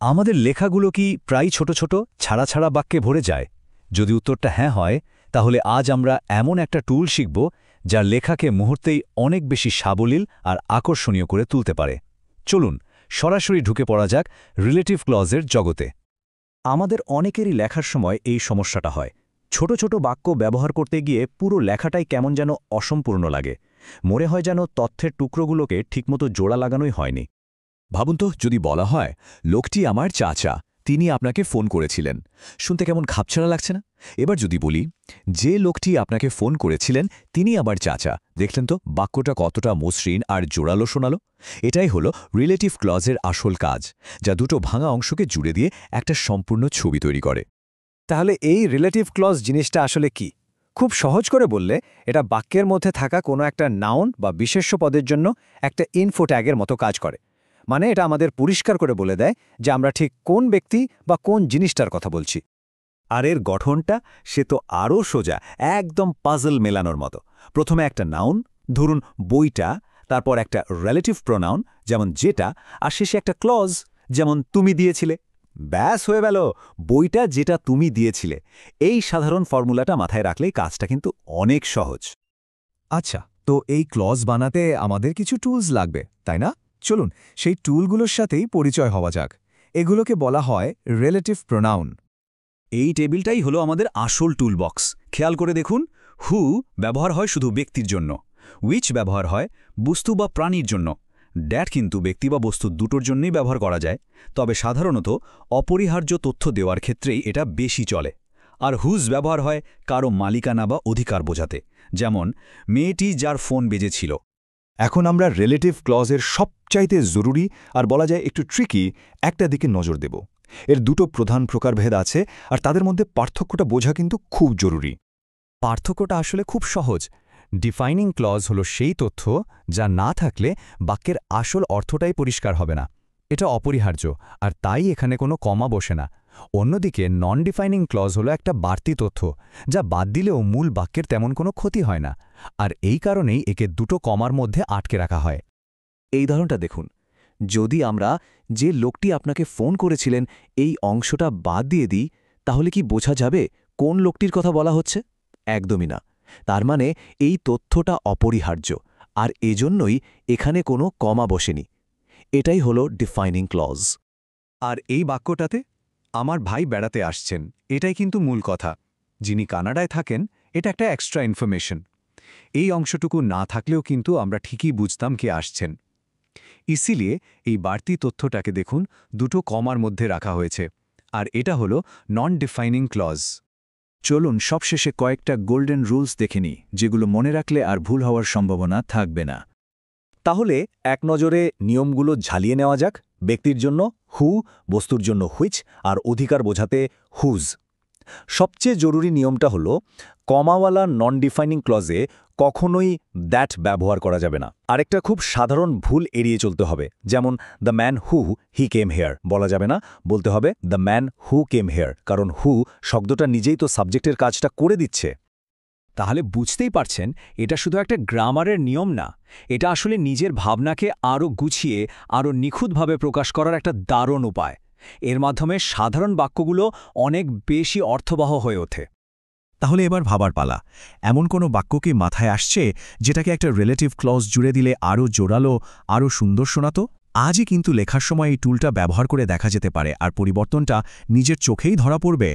আমাদের লেখাগুলো কি প্রায় ছোট ছোট ছাড়া ছাড়া বাক্যে ভরে যায়? যদি উত্তরটা হ্যাঁ হয়, তাহলে আজ আমরা এমন একটা টুল শিখব যা লেখাকে মুহূর্তেই অনেক বেশি সাবলীল আর আকর্ষণীয় করে তুলতে পারে। চলুন সরাসরি ঢুকে পড়া যাক রিলেটিভ ক্লজের জগতে। আমাদের অনেকেরই লেখার সময় এই সমস্যাটা হয়। ছোট ছোট বাক্য ব্যবহার করতে গিয়ে পুরো লেখাটাই কেমন যেন অসম্পূর্ণ লাগে। মনে হয় যেন তথ্যের টুকরোগুলোকে ঠিকমতো জোড়া লাগানোই হয়নি। ভাবুন তো, যদি বলা হয় লোকটি আমার চাচা, তিনি আপনাকে ফোন করেছিলেন, শুনতে কেমন খাপছাড়া লাগছে না? এবার যদি বলি যে লোকটি আপনাকে ফোন করেছিলেন তিনি আমার চাচা, দেখলেন তো বাক্যটা কতটা মসৃণ আর জোরালো শোনালো? এটাই হলো রিলেটিভ ক্লজের আসল কাজ, যা দুটো ভাঙা অংশকে জুড়ে দিয়ে একটা সম্পূর্ণ ছবি তৈরি করে। তাহলে এই রিলেটিভ ক্লজ জিনিসটা আসলে কি? খুব সহজ করে বললে, এটা বাক্যের মধ্যে থাকা কোনো একটা নাউন বা বিশেষ্য পদের জন্য একটা ইনফো ট্যাগের মতো কাজ করে। মানে এটা আমাদের পরিষ্কার করে বলে দেয় যে আমরা ঠিক কোন ব্যক্তি বা কোন জিনিসটার কথা বলছি। আর এর গঠনটা সে তো আরও সোজা, একদম পাজল মেলানোর মতো। প্রথমে একটা নাউন, ধরুন বইটা, তারপর একটা রিলেটিভ প্রোনাউন যেমন যেটা, আর শেষে একটা ক্লজ যেমন তুমি দিয়েছিলে। ব্যাস হয়ে গেল, বইটা যেটা তুমি দিয়েছিলে। এই সাধারণ ফর্মুলাটা মাথায় রাখলেই কাজটা কিন্তু অনেক সহজ। আচ্ছা, তো এই ক্লজ বানাতে আমাদের কিছু টুলস লাগবে, তাই না? চলুন সেই টুলগুলোর সাথেই পরিচয় হওয়া যাক। এগুলোকে বলা হয় রিলেটিভ প্রোনাউন। এই টেবিলটাই হলো আমাদের আসল টুলবক্স। খেয়াল করে দেখুন, হু ব্যবহার হয় শুধু ব্যক্তির জন্য, উইচ ব্যবহার হয় বস্তু বা প্রাণীর জন্য, ড্যাট কিন্তু ব্যক্তি বা বস্তু দুটোর জন্যই ব্যবহার করা যায়, তবে সাধারণত অপরিহার্য তথ্য দেওয়ার ক্ষেত্রেই এটা বেশি চলে। আর হুজ ব্যবহার হয় কারো মালিকানা বা অধিকার বোঝাতে, যেমন মেয়েটি যার ফোন বেজেছিল। এখন আমরা রিলেটিভ ক্লজের সবচাইতে জরুরি আর বলা যায় একটু ট্রিকি একটা দিকে নজর দেব। এর দুটো প্রধান প্রকারভেদ আছে, আর তাদের মধ্যে পার্থক্যটা বোঝা কিন্তু খুব জরুরি। পার্থক্যটা আসলে খুব সহজ। ডিফাইনিং ক্লজ হলো সেই তথ্য যা না থাকলে বাক্যের আসল অর্থটাই পরিষ্কার হবে না। এটা অপরিহার্য, আর তাই এখানে কোনো কমা বসে না। অন্যদিকে নন ডিফাইনিং ক্লজ হলো একটা বাড়তি তথ্য, যা বাদ দিলেও মূল বাক্যের তেমন কোনো ক্ষতি হয় না, আর এই কারণেই একে দুটো কমার মধ্যে আটকে রাখা হয়। এই ধরনটা দেখুন, যদি আমরা যে লোকটি আপনাকে ফোন করেছিলেন এই অংশটা বাদ দিয়ে দিই, তাহলে কি বোঝা যাবে কোন লোকটির কথা বলা হচ্ছে? একদমই না। তার মানে এই তথ্যটা অপরিহার্য, আর এজন্যই এখানে কোনো কমা বসেনি। এটাই হলো ডিফাইনিং ক্লজ। আর এই বাক্যটাতে আমার ভাই বেড়াতে আসছেন, এটাই কিন্তু মূল কথা। যিনি কানাডায় থাকেন, এটা একটা এক্সট্রা ইনফরমেশন। এই অংশটুকু না থাকলেও কিন্তু আমরা ঠিকই বুঝতাম কে আসছেন। ইসিলিয়ে এই বাড়তি তথ্যটাকে দেখুন দুটো কমার মধ্যে রাখা হয়েছে, আর এটা হলো নন ডিফাইনিং ক্লজ। চলুন সবশেষে কয়েকটা গোল্ডেন রুলস দেখে নিই, যেগুলো মনে রাখলে আর ভুল হওয়ার সম্ভাবনা থাকবে না। তাহলে এক নজরে নিয়মগুলো ঝালিয়ে নেওয়া যাক। ব্যক্তির জন্য হু, বস্তুর জন্য হুইচ, আর অধিকার বোঝাতে হুজ। সবচেয়ে জরুরি নিয়মটা হলো, কমাওয়ালা নন ডিফাইনিং ক্লজে কখনোই দ্যাট ব্যবহার করা যাবে না। আরেকটা খুব সাধারণ ভুল এড়িয়ে চলতে হবে, যেমন the man who he came here বলা যাবে না, বলতে হবে the man who came here, কারণ হু শব্দটা নিজেই তো সাবজেক্টের কাজটা করে দিচ্ছে। তাহলে বুঝতেই পারছেন, এটা শুধু একটা গ্রামারের নিয়ম না, এটা আসলে নিজের ভাবনাকে আরও গুছিয়ে আরও নিখুঁতভাবে প্রকাশ করার একটা দারুণ উপায়। এর মাধ্যমে সাধারণ বাক্যগুলো অনেক বেশি অর্থবহ হয়ে ওঠে। তাহলে এবার ভাবার পালা, এমন কোনো বাক্য কি মাথায় আসছে যেটাকে একটা রিলেটিভ ক্লজ জুড়ে দিলে আরও জোরালো, আরও সুন্দর শোনাতো? আজই কিন্তু লেখার সময় এই টুলটা ব্যবহার করে দেখা যেতে পারে, আর পরিবর্তনটা নিজের চোখেই ধরা পড়বে।